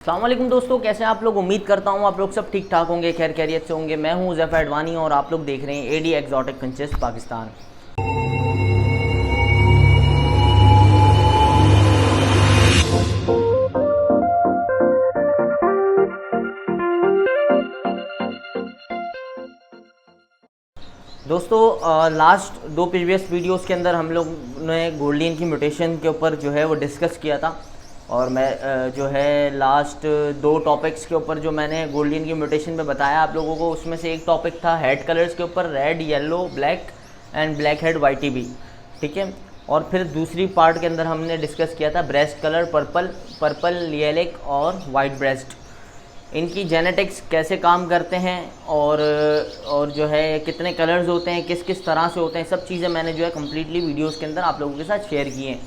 अस्सलाम वालेकुम दोस्तों, कैसे हैं आप लोग। उम्मीद करता हूँ आप लोग सब ठीक ठाक होंगे, खैर खैरियत से होंगे। मैं हूँ उज़ैफ़र एडवानी और आप लोग देख रहे हैं एडी एक्जॉटिक फिंचेस पाकिस्तान। दोस्तों लास्ट दो प्रीवियस वीडियोस के अंदर हम लोग ने गोल्डन की म्यूटेशन के ऊपर जो है वो डिस्कस किया था। और मैं जो है लास्ट दो टॉपिक्स के ऊपर जो मैंने गोल्डन की म्यूटेशन में बताया आप लोगों को, उसमें से एक टॉपिक था हेड कलर्स के ऊपर, red, yellow, black and black head वाइटी बी, ठीक है। और फिर दूसरी पार्ट के अंदर हमने डिस्कस किया था ब्रेस्ट कलर, पर्पल, लियलिक और वाइट ब्रेस्ट, इनकी जेनेटिक्स कैसे काम करते हैं और जो है कितने कलर्स होते हैं, किस किस तरह से होते हैं, सब चीज़ें मैंने जो है कम्प्लीटली वीडियोस के अंदर आप लोगों के साथ शेयर की हैं।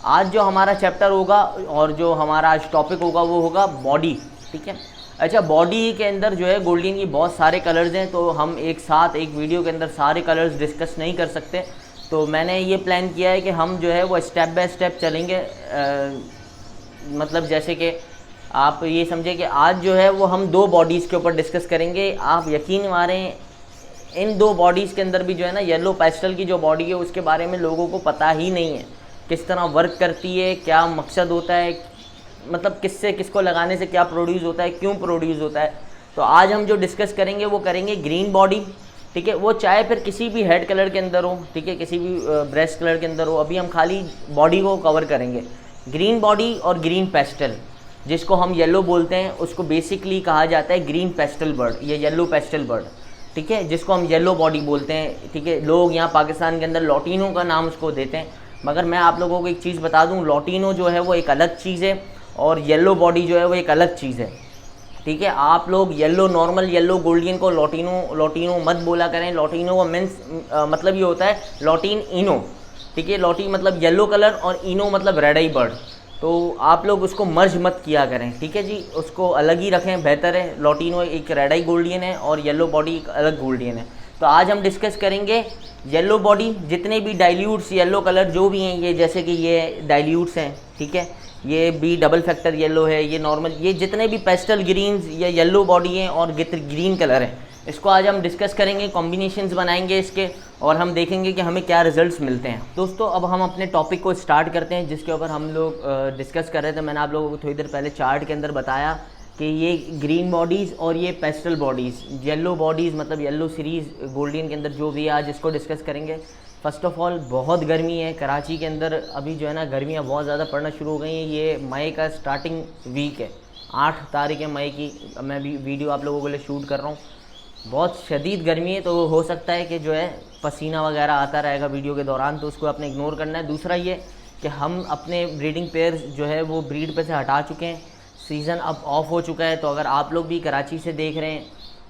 आज जो हमारा चैप्टर होगा और जो हमारा आज टॉपिक होगा वो होगा बॉडी, ठीक है। अच्छा, बॉडी के अंदर जो है गोल्डन की बहुत सारे कलर्स हैं, तो हम एक साथ एक वीडियो के अंदर सारे कलर्स डिस्कस नहीं कर सकते। तो मैंने ये प्लान किया है कि हम जो है वो स्टेप बाय स्टेप चलेंगे। मतलब जैसे कि आप ये समझे कि आज जो है वो हम दो बॉडीज़ के ऊपर डिस्कस करेंगे। आप यकीन मारें, इन दो बॉडीज़ के अंदर भी जो है ना, येलो पेस्टल की जो बॉडी है उसके बारे में लोगों को पता ही नहीं है, किस तरह वर्क करती है, क्या मकसद होता है, मतलब किससे किसको लगाने से क्या प्रोड्यूस होता है, क्यों प्रोड्यूस होता है। तो आज हम जो डिस्कस करेंगे वो करेंगे ग्रीन बॉडी, ठीक है। वो चाहे फिर किसी भी हेड कलर के अंदर हो, ठीक है, किसी भी ब्रेस्ट कलर के अंदर हो। अभी हम खाली बॉडी को कवर करेंगे, ग्रीन बॉडी और ग्रीन पेस्टल, जिसको हम येलो बोलते हैं, उसको बेसिकली कहा जाता है ग्रीन पेस्टल बर्ड या येलो पेस्टल बर्ड, ठीक है, जिसको हम येलो बॉडी बोलते हैं, ठीक है। लोग यहाँ पाकिस्तान के अंदर लॉटिनो का नाम उसको देते हैं, मगर मैं आप लोगों को एक चीज़ बता दूँ, लॉटिनो जो है वो एक अलग चीज़ है और येलो बॉडी जो है वो एक अलग चीज़ है, ठीक है। आप लोग येलो, नॉर्मल येलो गोल्डन को लॉटिनो मत बोला करें। लॉटिनो का मीन्स मतलब ये होता है लॉटिन इनो, ठीक है। लॉटिन मतलब येलो कलर और इनो मतलब रेड आई बर्ड, तो आप लोग उसको मर्ज मत किया करें, ठीक है जी, उसको अलग ही रखें, बेहतर है। लॉटिनो एक रेड आई गोल्डन है और येलो बॉडी एक अलग गोल्डन है। तो आज हम डिस्कस करेंगे येलो बॉडी, जितने भी डाइल्यूट्स येलो कलर जो भी हैं, ये जैसे कि ये डाइल्यूट्स हैं, ठीक है, ये भी डबल फैक्टर येलो है, ये नॉर्मल, ये जितने भी पेस्टल ग्रीन्स या येलो बॉडी हैं और ग्रीन कलर है, इसको आज हम डिस्कस करेंगे, कॉम्बिनेशंस बनाएंगे इसके, और हम देखेंगे कि हमें क्या रिजल्ट्स मिलते हैं। दोस्तों अब हम अपने टॉपिक को स्टार्ट करते हैं, जिसके ऊपर हम लोग डिस्कस कर रहे थे। मैंने आप लोगों को थोड़ी देर पहले चार्ट के अंदर बताया कि ये ग्रीन बॉडीज़ और ये पेस्टल बॉडीज़, येलो बॉडीज़ मतलब येलो सीरीज़ गोल्डन के अंदर जो भी आज इसको डिस्कस करेंगे। फ़र्स्ट ऑफ़ ऑल बहुत गर्मी है कराची के अंदर, अभी जो है ना गर्मियाँ बहुत ज़्यादा पड़ना शुरू हो गई हैं। ये मई का स्टार्टिंग वीक है, 8 तारीख है मई की, मैं भी वीडियो आप लोगों के लिए शूट कर रहा हूँ। बहुत शदीद गर्मी है, तो हो सकता है कि जो है पसीना वगैरह आता रहेगा वीडियो के दौरान, तो उसको आपने इग्नोर करना है। दूसरा ये कि हम अपने ब्रीडिंग पेयर्स जो है वो ब्रीड पे से हटा चुके हैं, सीज़न अब ऑफ हो चुका है। तो अगर आप लोग भी कराची से देख रहे हैं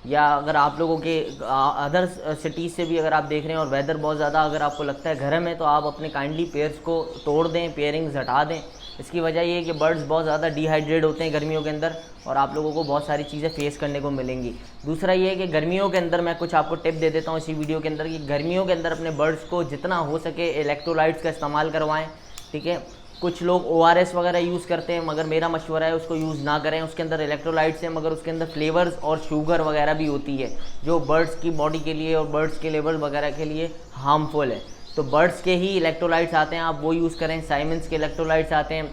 या अगर आप लोगों के अदर सिटीज़ से भी अगर आप देख रहे हैं और वेदर बहुत ज़्यादा अगर आपको लगता है गर्म है, तो आप अपने काइंडली पेयर्स को तोड़ दें, पेयरिंग्स हटा दें। इसकी वजह ये है कि बर्ड्स बहुत ज़्यादा डिहाइड्रेट होते हैं गर्मियों के अंदर और आप लोगों को बहुत सारी चीज़ें फेस करने को मिलेंगी। दूसरा ये है कि गर्मियों के अंदर मैं कुछ आपको टिप दे देता हूँ इसी वीडियो के अंदर, कि गर्मियों के अंदर अपने बर्ड्स को जितना हो सके इलेक्ट्रोलाइट्स का इस्तेमाल करवाएं, ठीक है। कुछ लोग ORS वगैरह यूज़ करते हैं, मगर मेरा मशवरा है उसको यूज़ ना करें। उसके अंदर इलेक्ट्रोलाइट्स हैं, मगर उसके अंदर फ्लेवर्स और शुगर वगैरह भी होती है, जो बर्ड्स की बॉडी के लिए और बर्ड्स के लेवल वगैरह के लिए हार्मफुल है। तो बर्ड्स के ही इलेक्ट्रोलाइट्स आते हैं, आप वो यूज़ करें। साइमंस के इलेक्ट्रोलाइट्स आते हैं,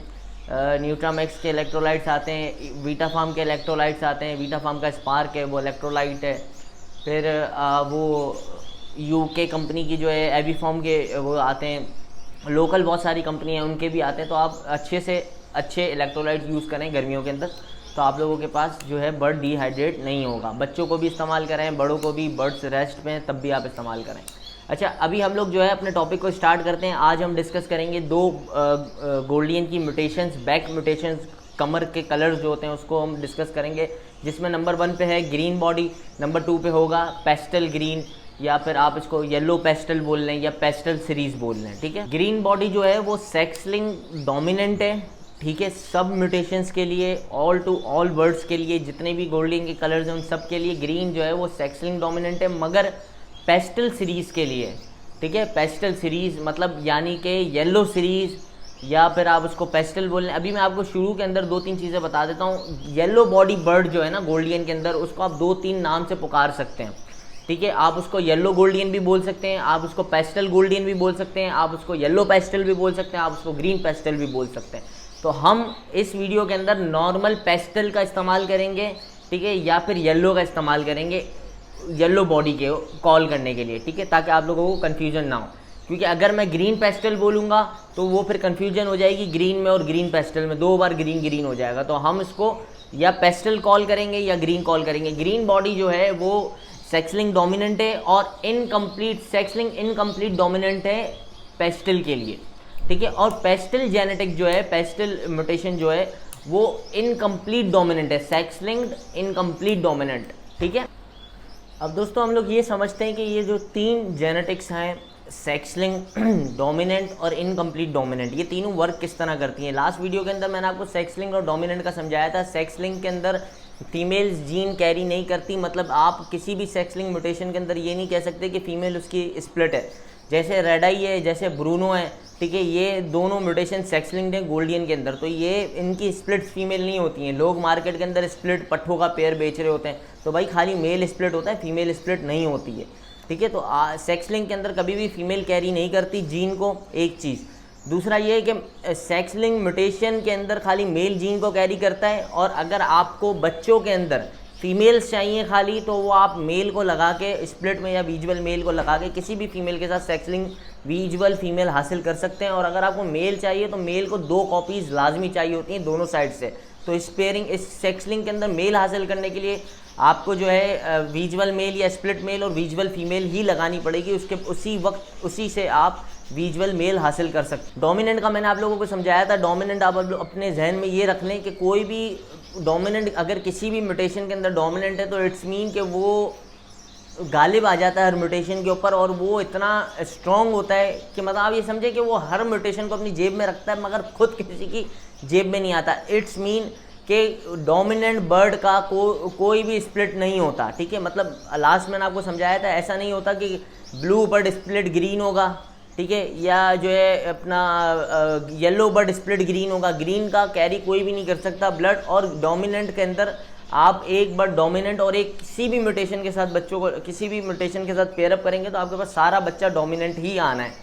न्यूट्रामैक्स के इलेक्ट्रोलाइट्स आते हैं, वीटा फार्म के इलेक्ट्रोलाइट्स आते हैं। वीटा फार्म का स्पार्क है वो इलेक्ट्रोलाइट है। फिर वो UK कंपनी की जो है एवी फार्म के वो आते हैं, लोकल बहुत सारी कंपनी हैं उनके भी आते हैं। तो आप अच्छे से अच्छे इलेक्ट्रोलाइट्स यूज़ करें गर्मियों के अंदर, तो आप लोगों के पास जो है बर्ड डिहाइड्रेट नहीं होगा। बच्चों को भी इस्तेमाल करें, बड़ों को भी, बर्ड्स रेस्ट में तब भी आप इस्तेमाल करें। अच्छा, अभी हम लोग जो है अपने टॉपिक को स्टार्ट करते हैं। आज हम डिस्कस करेंगे दो गोल्डन की म्यूटेशंस, बैक म्यूटेशंस, कमर के कलर्स जो होते हैं उसको हम डिस्कस करेंगे, जिसमें नंबर 1 पे है ग्रीन बॉडी, नंबर 2 पे होगा पेस्टल ग्रीन, या फिर आप इसको येलो पेस्टल बोल लें या पेस्टल सीरीज बोल लें, ठीक है। ग्रीन बॉडी जो है वो सेक्स लिंक डोमिनेंट है, ठीक है, सब म्यूटेशंस के लिए, ऑल टू ऑल बर्ड्स के लिए, जितने भी गोल्डन के कलर्स हैं उन सब के लिए ग्रीन जो है वो सेक्स लिंक डोमिनेंट है। मगर पेस्टल सीरीज़ के लिए, ठीक है, पेस्टल सीरीज़ मतलब यानी कि येलो सीरीज़, या फिर आप उसको पेस्टल बोल लें। अभी मैं आपको शुरू के अंदर 2-3 चीज़ें बता देता हूँ। येलो बॉडी बर्ड जो है ना गोल्डियन के अंदर, उसको आप 2-3 नाम से पुकार सकते हैं, ठीक है। आप उसको येलो गोल्डियन भी बोल सकते हैं, आप उसको पेस्टल गोल्डियन भी बोल सकते हैं, आप उसको येलो पेस्टल भी बोल सकते हैं, आप उसको ग्रीन पेस्टल भी बोल सकते हैं। तो हम इस वीडियो के अंदर नॉर्मल पेस्टल का इस्तेमाल करेंगे, ठीक है, या फिर येलो का इस्तेमाल करेंगे येलो बॉडी के कॉल करने के लिए, ठीक है, ताकि आप लोगों को कन्फ्यूजन ना हो। क्योंकि अगर मैं ग्रीन पेस्टल बोलूँगा तो वो फिर कन्फ्यूजन हो जाएगी ग्रीन में और ग्रीन पेस्टल में, 2 बार ग्रीन ग्रीन हो जाएगा। तो हम इसको या पेस्टल कॉल करेंगे या ग्रीन कॉल करेंगे। ग्रीन बॉडी जो है वो सेक्स लिंक डोमिनेंट है और incomplete sex link incomplete dominant है पेस्टल के लिए, ठीक है। और पेस्टल जेनेटिक जो है, पेस्टल म्यूटेशन जो है वो इनकम्प्लीट डोमिनेंट है, सेक्स लिंक्ड इनकम्प्लीट डोमिनेंट, ठीक है। अब दोस्तों हम लोग ये समझते हैं कि ये जो 3 जेनेटिक्स हैं, सेक्स लिंक, डोमिनेंट और इनकम्प्लीट डोमिनेंट, ये तीनों वर्क किस तरह करती हैं। लास्ट वीडियो के अंदर मैंने आपको सेक्स लिंक और डोमिनेंट का समझाया था। सेक्स लिंक के अंदर फीमेल्स जीन कैरी नहीं करती, मतलब आप किसी भी सेक्स लिंक म्यूटेशन के अंदर ये नहीं कह सकते कि फीमेल उसकी स्प्लिट है। जैसे रेड आई है, जैसे ब्रूनो है, ठीक है, ये दोनों म्यूटेशन सेक्स लिंक्ड हैं गोल्डियन के अंदर, तो ये इनकी स्प्लिट्स फीमेल नहीं होती हैं। लोग मार्केट के अंदर स्प्लिट पट्ठों का पेयर बेच रहे होते हैं, तो भाई खाली मेल स्प्लिट होता है, फीमेल स्प्लिट नहीं होती है, ठीक है। तो सेक्स लिंक के अंदर कभी भी फीमेल कैरी नहीं करती जीन को, एक चीज़। दूसरा ये है कि सेक्स लिंक म्यूटेशन के अंदर खाली मेल जीन को कैरी करता है, और अगर आपको बच्चों के अंदर फीमेल्स चाहिए खाली, तो वो आप मेल को लगा के स्प्लिट में या विजुअल मेल को लगा के किसी भी फीमेल के साथ सेक्स लिंक विजुअल फीमेल हासिल कर सकते हैं। और अगर आपको मेल चाहिए तो मेल को 2 कॉपीज़ लाजमी चाहिए होती हैं दोनों साइड से। तो इस पेयरिंग, इस सेक्स लिंक के अंदर मेल हासिल करने के लिए आपको जो है विजुअल मेल या स्प्लिट मेल और विजुअल फीमेल ही लगानी पड़ेगी, उसके उसी वक्त उसी से आप विजुअल मेल हासिल कर सकते। डोमिनेंट का मैंने आप लोगों को समझाया था। डोमिनेंट आप अपने जहन में ये रख लें कि कोई भी डोमिनेंट, अगर किसी भी म्यूटेशन के अंदर डोमिनेंट है तो इट्स मीन कि वो गालिब आ जाता है हर म्यूटेशन के ऊपर, और वो इतना स्ट्रॉन्ग होता है कि मतलब आप ये समझे कि वो हर म्यूटेशन को अपनी जेब में रखता है मगर खुद किसी की जेब में नहीं आता। इट्स मीन कि डोमिनेंट बर्ड का कोई भी स्प्लिट नहीं होता, ठीक है। मतलब लास्ट मैंने आपको समझाया था, ऐसा नहीं होता कि ब्लू बर्ड स्प्लिट ग्रीन होगा, ठीक है, या जो है अपना येलो बर्ड स्प्लिट ग्रीन होगा। ग्रीन का कैरी कोई भी नहीं कर सकता ब्लड। और डोमिनेंट के अंदर आप एक बार डोमिनेंट और एक किसी भी म्यूटेशन के साथ बच्चों को किसी भी म्यूटेशन के साथ पेयरअप करेंगे तो आपके पास सारा बच्चा डोमिनेंट ही आना है,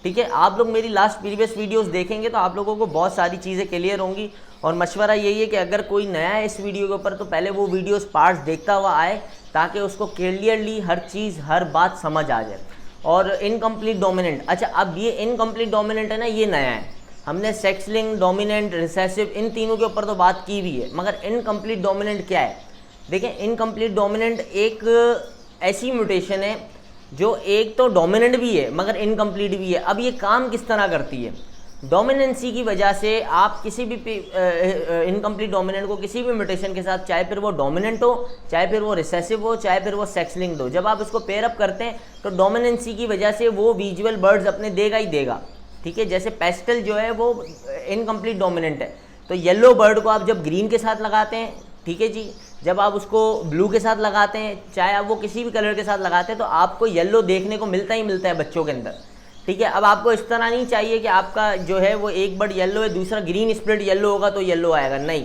ठीक है। आप लोग मेरी लास्ट प्रीवियस वीडियोस देखेंगे तो आप लोगों को बहुत सारी चीज़ें क्लियर होंगी। और मशवरा यही है कि अगर कोई नया है इस वीडियो के ऊपर तो पहले वो वीडियोस पार्ट्स देखता हुआ आए, ताकि उसको क्लियरली हर चीज़ हर बात समझ आ जाए। और इनकम्प्लीट डोमिनेंट, अच्छा अब ये इनकम्प्लीट डोमिनेंट है ना, ये नया है। हमने सेक्स लिंक, डोमिनेंट, रिसेसिव, इन तीनों के ऊपर तो बात की भी है, मगर इनकम्प्लीट डोमिनेंट क्या है? देखें, इनकम्प्लीट डोमिनेंट एक ऐसी म्यूटेशन है जो एक तो डोमिनेंट भी है मगर इनकम्प्लीट भी है। अब ये काम किस तरह करती है? डोमिनेंसी की वजह से आप किसी भी इनकम्प्लीट डोमिनेंट को किसी भी म्यूटेशन के साथ, चाहे फिर वो डोमिनेंट हो, चाहे फिर वो रिसेसिव हो, चाहे फिर वो सेक्स लिंक्ड हो, जब आप इसको पेयर अप करते हैं तो डोमिनेंसी की वजह से वो विजुअल बर्ड्स अपने देगा ही देगा, ठीक है। जैसे पेस्टल जो है वो इनकम्प्लीट डोमिनेंट है, तो येलो बर्ड को आप जब ग्रीन के साथ लगाते हैं, ठीक है जी, जब आप उसको ब्लू के साथ लगाते हैं, चाहे आप वो किसी भी कलर के साथ लगाते हैं, तो आपको येलो देखने को मिलता ही मिलता है बच्चों के अंदर, ठीक है। अब आपको इस तरह नहीं चाहिए कि आपका जो है वो एक बर्ड येलो है, दूसरा ग्रीन स्प्लिट येलो होगा तो येलो आएगा, नहीं,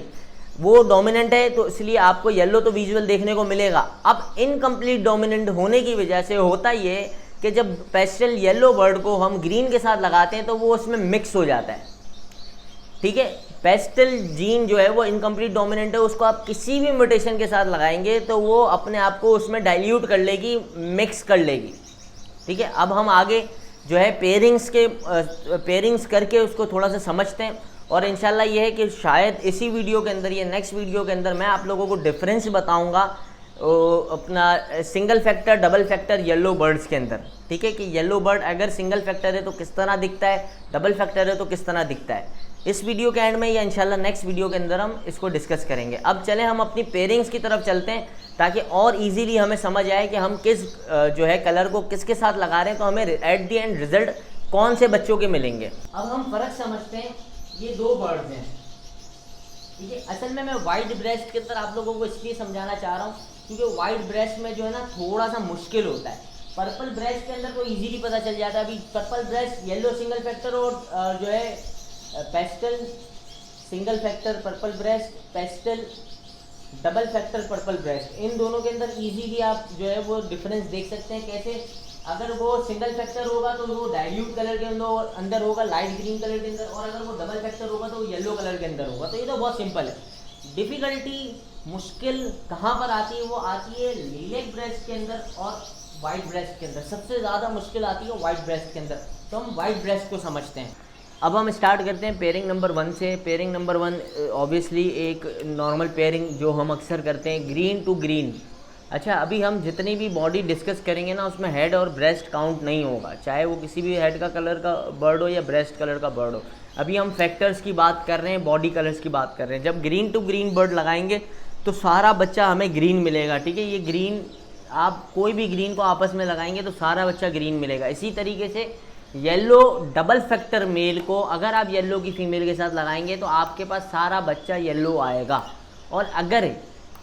वो डोमिनेंट है तो इसलिए आपको येलो तो विजुअल देखने को मिलेगा। अब इनकम्प्लीट डोमिनेंट होने की वजह से होता ये कि जब पेस्टल येलो बर्ड को हम ग्रीन के साथ लगाते हैं तो वो उसमें मिक्स हो जाता है, ठीक है। पेस्टल जीन जो है वो इनकम्प्लीट डोमिनेंट है, उसको आप किसी भी म्यूटेशन के साथ लगाएंगे तो वो अपने आप को उसमें डाइल्यूट कर लेगी, मिक्स कर लेगी, ठीक है। अब हम आगे जो है पेयरिंग्स करके उसको थोड़ा सा समझते हैं, और इंशाल्लाह ये है कि शायद इसी वीडियो के अंदर या नेक्स्ट वीडियो के अंदर मैं आप लोगों को डिफरेंस बताऊंगा अपना single factor, double factor yellow birds के अंदर, ठीक है, कि येलो बर्ड अगर सिंगल फैक्टर है तो किस तरह दिखता है, डबल फैक्टर है तो किस तरह दिखता है। इस वीडियो के एंड में या इंशाल्लाह नेक्स्ट वीडियो के अंदर हम इसको डिस्कस करेंगे। अब चलें हम अपनी पेयरिंग्स की तरफ चलते हैं, ताकि और इजीली हमें समझ आए कि हम किस जो है कलर को किसके साथ लगा रहे हैं, तो हमें एट दी एंड रिजल्ट कौन से बच्चों के मिलेंगे। अब हम फ़र्क समझते हैं, ये 2 बर्ड्स हैं, ठीक है। असल में मैं वाइट ब्रेस्ट के अंदर आप लोगों को इसलिए समझाना चाह रहा हूँ क्योंकि वाइट ब्रेस्ट में जो है ना थोड़ा सा मुश्किल होता है। पर्पल ब्रेस्ट के अंदर तो इजीली पता चल जाता है। अभी purple breast yellow single factor और जो है pastel single factor purple breast, pastel double factor purple breast, इन दोनों के अंदर इजीली आप जो है वो डिफरेंस देख सकते हैं। कैसे? अगर वो सिंगल फैक्टर होगा तो वो डाइल्यूट कलर के अंदर होगा, लाइट ग्रीन कलर के अंदर, और अगर वो डबल फैक्टर होगा तो वो येलो कलर के अंदर होगा। तो ये तो बहुत सिंपल है। डिफ़िकल्टी, मुश्किल कहाँ पर आती है? वो आती है लीलेक ब्रेस्ट के अंदर और वाइट ब्रेस्ट के अंदर। सबसे ज़्यादा मुश्किल आती है वाइट ब्रेस्ट के अंदर। तो हम वाइट ब्रेस्ट को समझते हैं। अब हम स्टार्ट करते हैं पेयरिंग नंबर 1 से। पेयरिंग नंबर 1 ऑब्वियसली एक नॉर्मल पेयरिंग जो हम अक्सर करते हैं, ग्रीन टू ग्रीन। अच्छा, अभी हम जितनी भी बॉडी डिस्कस करेंगे ना, उसमें हेड और ब्रेस्ट काउंट नहीं होगा, चाहे वो किसी भी हेड का कलर का बर्ड हो या ब्रेस्ट कलर का बर्ड हो। अभी हम फैक्टर्स की बात कर रहे हैं, बॉडी कलर्स की बात कर रहे हैं। जब ग्रीन टू ग्रीन बर्ड लगाएंगे तो सारा बच्चा हमें ग्रीन मिलेगा, ठीक है। ये ग्रीन, आप कोई भी ग्रीन को आपस में लगाएंगे तो सारा बच्चा ग्रीन मिलेगा। इसी तरीके से येलो डबल फैक्टर मेल को अगर आप येलो की फीमेल के साथ लगाएंगे तो आपके पास सारा बच्चा येलो आएगा। और अगर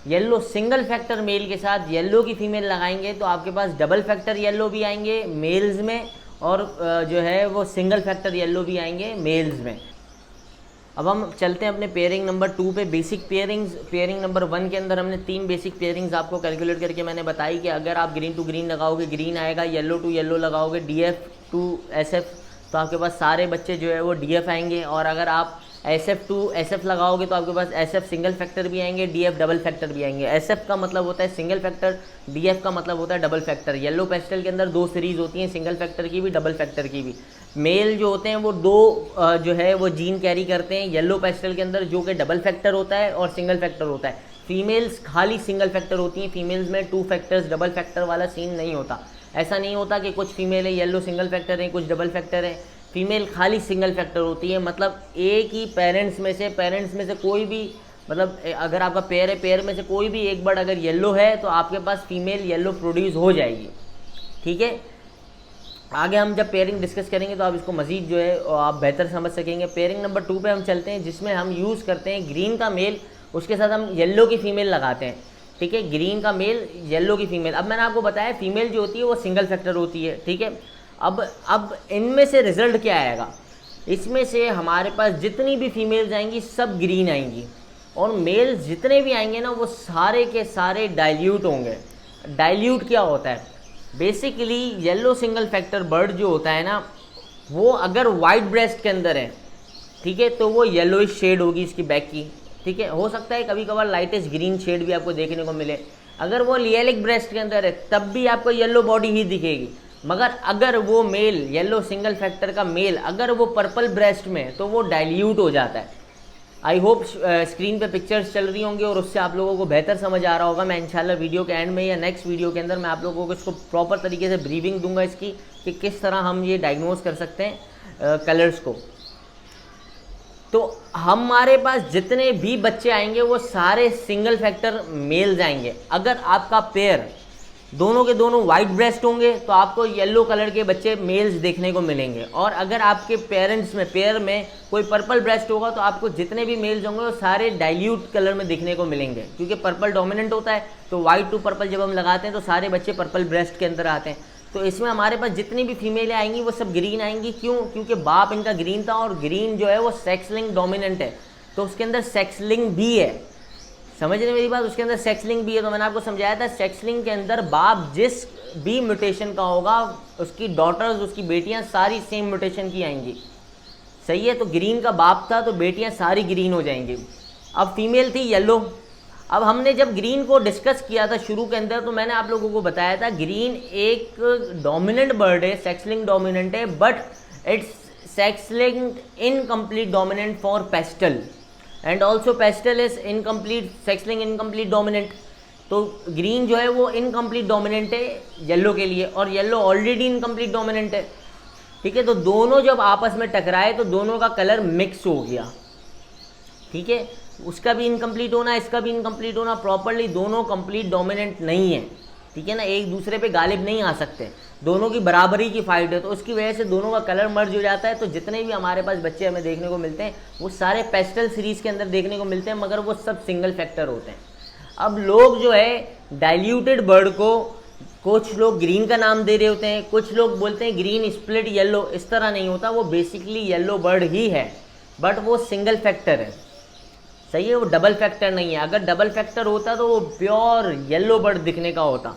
येलो सिंगल फैक्टर मेल के साथ येलो की फीमेल लगाएंगे तो आपके पास डबल फैक्टर येलो भी आएंगे मेल्स में, और जो है वो सिंगल फैक्टर येलो भी आएंगे मेल्स में। अब हम चलते हैं अपने पेयरिंग नंबर 2 पे, बेसिक पेयरिंग्स। पेयरिंग नंबर 1 के अंदर हमने 3 बेसिक पेयरिंग्स आपको कैलकुलेट करके मैंने बताई कि अगर आप ग्रीन टू ग्रीन लगाओगे ग्रीन आएगा, येलो टू येलो लगाओगे DF टू SF तो आपके पास सारे बच्चे जो है वो DF आएंगे, और अगर आप SF टू SF लगाओगे तो आपके पास SF सिंगल फैक्टर भी आएंगे, DF डबल फैक्टर भी आएंगे। SF का मतलब होता है सिंगल फैक्टर, DF का मतलब होता है डबल फैक्टर। येलो पेस्टल के अंदर 2 सीरीज़ होती हैं, सिंगल फैक्टर की भी डबल फैक्टर की भी। मेल जो होते हैं वो 2 जो है वो जीन कैरी करते हैं येलो पेस्टल के अंदर, जो कि डबल फैक्टर होता है और सिंगल फैक्टर होता है। फीमेल्स खाली सिंगल फैक्टर होती हैं, फीमेल्स में 2 फैक्टर्स डबल फैक्टर वाला सीन नहीं होता। ऐसा नहीं होता कि कुछ फीमेल है येलो सिंगल फैक्टर है, कुछ डबल फैक्टर है। फीमेल खाली सिंगल फैक्टर होती है, मतलब एक ही पेरेंट्स में से कोई भी, मतलब अगर आपका पेयर है, पेयर में से कोई भी एक बर्ड अगर येलो है तो आपके पास फीमेल येलो प्रोड्यूस हो जाएगी, ठीक है। आगे हम जब पेयरिंग डिस्कस करेंगे तो आप इसको मज़ीद जो है आप बेहतर समझ सकेंगे। पेयरिंग नंबर 2 पे हम चलते हैं, जिसमें हम यूज़ करते हैं ग्रीन का मेल, उसके साथ हम येलो की फीमेल लगाते हैं, ठीक है। ग्रीन का मेल, येलो की फीमेल। अब मैंने आपको बताया फीमेल जो होती है वो सिंगल फैक्टर होती है, ठीक है। अब इनमें से रिजल्ट क्या आएगा? इसमें से हमारे पास जितनी भी फीमेल्स आएंगी सब ग्रीन आएंगी, और मेल्स जितने भी आएंगे ना वो सारे के सारे डाइल्यूट होंगे। डाइल्यूट क्या होता है? Basically yellow single factor bird जो होता है ना, वो अगर वाइट ब्रेस्ट के अंदर है, ठीक है, तो वो येलोइश शेड होगी इसकी बैक की, ठीक है। हो सकता है कभी कभार लाइटेस्ट ग्रीन शेड भी आपको देखने को मिले। अगर वो लिएलिक ब्रेस्ट के अंदर है तब भी आपको येलो बॉडी ही दिखेगी। मगर अगर वो मेल, येलो सिंगल फैक्टर का मेल, अगर वो पर्पल ब्रेस्ट में तो वो डाइल्यूट हो जाता है। आई होप स्क्रीन पे पिक्चर्स चल रही होंगी और उससे आप लोगों को बेहतर समझ आ रहा होगा। मैं इंशाल्लाह वीडियो के एंड में या नेक्स्ट वीडियो के अंदर मैं आप लोगों को इसको प्रॉपर तरीके से ब्रीफिंग दूंगा इसकी कि किस तरह हम ये डायग्नोज कर सकते हैं कलर्स को। तो हमारे पास जितने भी बच्चे आएंगे वो सारे सिंगल फैक्टर मेल्स आएंगे। अगर आपका पेयर दोनों के दोनों वाइट ब्रेस्ट होंगे तो आपको येलो कलर के बच्चे मेल्स देखने को मिलेंगे, और अगर आपके पेरेंट्स में पेयर में कोई पर्पल ब्रेस्ट होगा तो आपको जितने भी मेल्स होंगे वो सारे डाइल्यूट कलर में देखने को मिलेंगे, क्योंकि पर्पल डोमिनेंट होता है। तो वाइट टू पर्पल जब हम लगाते हैं तो सारे बच्चे पर्पल ब्रेस्ट के अंदर आते हैं। तो इसमें हमारे पास जितनी भी फीमेलें आएंगी वो सब ग्रीन आएंगी। क्यों? क्योंकि बाप इनका ग्रीन था, और ग्रीन जो है वो सेक्स लिंक डोमिनेंट है, तो उसके अंदर सेक्स लिंक भी है। समझ रहे मेरी बात? उसके अंदर सेक्स लिंक भी है। तो मैंने आपको समझाया था सेक्स लिंक के अंदर बाप जिस भी म्यूटेशन का होगा उसकी डॉटर्स, उसकी बेटियां सारी सेम म्यूटेशन की आएंगी, सही है। तो ग्रीन का बाप था तो बेटियां सारी ग्रीन हो जाएंगी। अब फीमेल थी येलो। अब हमने जब ग्रीन को डिस्कस किया था शुरू के अंदर तो मैंने आप लोगों को बताया था ग्रीन एक डोमिनेंट बर्ड है, सेक्स लिंक डोमिनेंट है, but it's sex link incomplete dominant for pastel, and also pastel is incomplete sex link incomplete dominant. तो ग्रीन जो है वो इनकम्प्लीट डोमिनेंट है येलो के लिए, और येलो ऑलरेडी इनकम्प्लीट डोमिनेंट है, ठीक है। तो दोनों जब आपस में टकराए तो दोनों का कलर मिक्स हो गया, ठीक है। उसका भी इनकम्प्लीट होना, इसका भी इनकम्प्लीट होना, प्रॉपरली दोनों कंप्लीट डोमिनेंट नहीं है, ठीक है ना। एक दूसरे पे गालिब नहीं आ सकते, दोनों की बराबरी की फाइट है, तो उसकी वजह से दोनों का कलर मर्ज हो जाता है। तो जितने भी हमारे पास बच्चे हमें देखने को मिलते हैं वो सारे पेस्टल सीरीज़ के अंदर देखने को मिलते हैं, मगर वो सब सिंगल फैक्टर होते हैं। अब लोग जो है डाइल्यूटेड बर्ड को कुछ लोग ग्रीन का नाम दे रहे होते हैं, कुछ लोग बोलते हैं ग्रीन स्प्लिट येलो। इस तरह नहीं होता, वो बेसिकली येलो बर्ड ही है, बट वो सिंगल फैक्टर है, सही है, वो डबल फैक्टर नहीं है। अगर डबल फैक्टर होता तो वो प्योर येलो बर्ड दिखने का होता,